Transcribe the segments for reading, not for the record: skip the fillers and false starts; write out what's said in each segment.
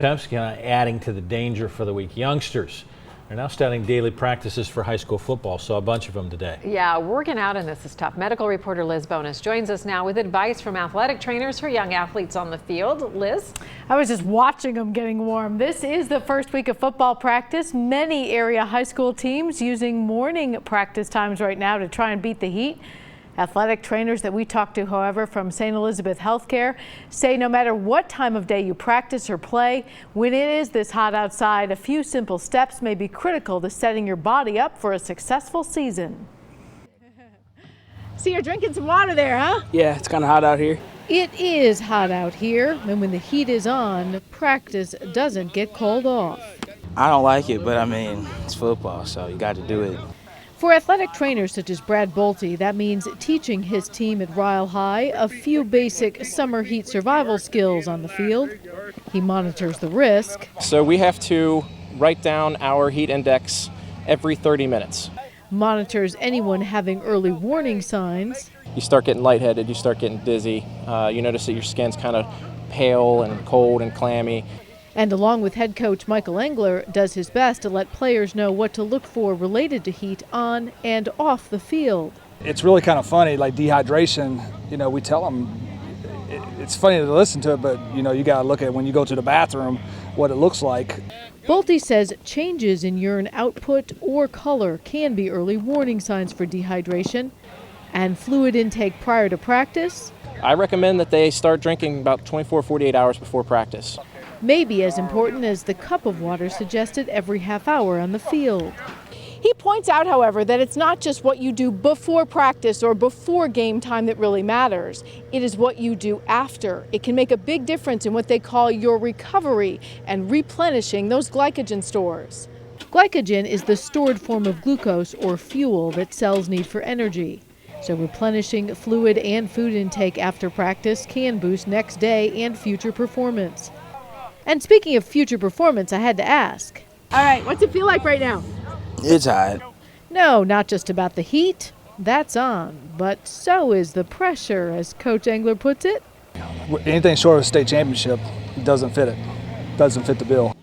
Temps kind of adding to the danger for the week. Youngsters are now starting daily practices for high school football. Saw a bunch of them today. Yeah, working out in this is tough. Medical reporter Liz Bonus joins us now with advice from athletic trainers for young athletes on the field. Liz? I was just watching them getting warm. This is the first week of football practice. Many area high school teams using morning practice times right now to try and beat the heat. Athletic trainers that we talked to, however, from St. Elizabeth Healthcare say no matter what time of day you practice or play, when it is this hot outside, a few simple steps may be critical to setting your body up for a successful season. See, you're drinking some water there, huh? Yeah, it's kind of hot out here. It is hot out here, and when the heat is on, practice doesn't get called off. I don't like it, but I mean, it's football, so you got to do it. For athletic trainers such as Brad Bolte, that means teaching his team at Ryle High a few basic summer heat survival skills on the field. He monitors the risk. So we have to write down our heat index every 30 minutes. Monitors anyone having early warning signs. You start getting lightheaded, you start getting dizzy, you notice that your skin's kind of pale and cold and clammy. And along with head coach Michael Engler, does his best to let players know what to look for related to heat on and off the field. It's really kind of funny, like dehydration, we tell them, it's funny to listen to it, but you got to look at when you go to the bathroom, what it looks like. Bolte says changes in urine output or color can be early warning signs for dehydration. And fluid intake prior to practice? I recommend that they start drinking about 24-48 hours before practice. Maybe as important as the cup of water suggested every half hour on the field. He points out, however, that it's not just what you do before practice or before game time that really matters. It is what you do after. It can make a big difference in what they call your recovery and replenishing those glycogen stores. Glycogen is the stored form of glucose or fuel that cells need for energy. So replenishing fluid and food intake after practice can boost next day and future performance. And speaking of future performance, I had to ask. All right, what's it feel like right now? It's hot. No, not just about the heat. That's on. But so is the pressure, as Coach Engler puts it. Anything short of a state championship doesn't fit it. Doesn't fit the bill.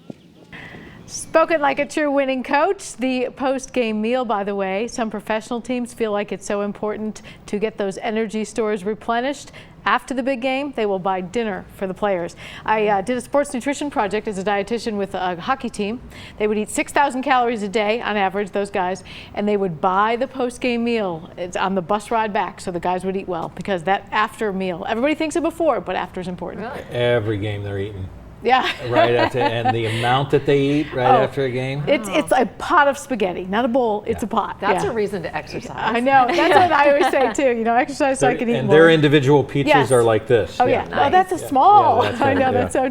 Spoken like a true winning coach. The post-game meal, by the way, some professional teams feel like it's so important to get those energy stores replenished. After the big game, they will buy dinner for the players. I did a sports nutrition project as a dietitian with a hockey team. They would eat 6,000 calories a day on average, those guys, and they would buy the post-game meal. It's on the bus ride back, so the guys would eat well, because that after meal, everybody thinks of before, but after is important. Really? Every game they're eating. Yeah. Right after, and the amount that they eat right after a game. It's a pot of spaghetti, not a bowl. It's a pot. That's a reason to exercise. I know. That's what I always say too. Exercise so I can eat more. And their individual pizzas are like this. Oh yeah. Oh, that's a small. Yeah, that's I know. yeah. That's so true.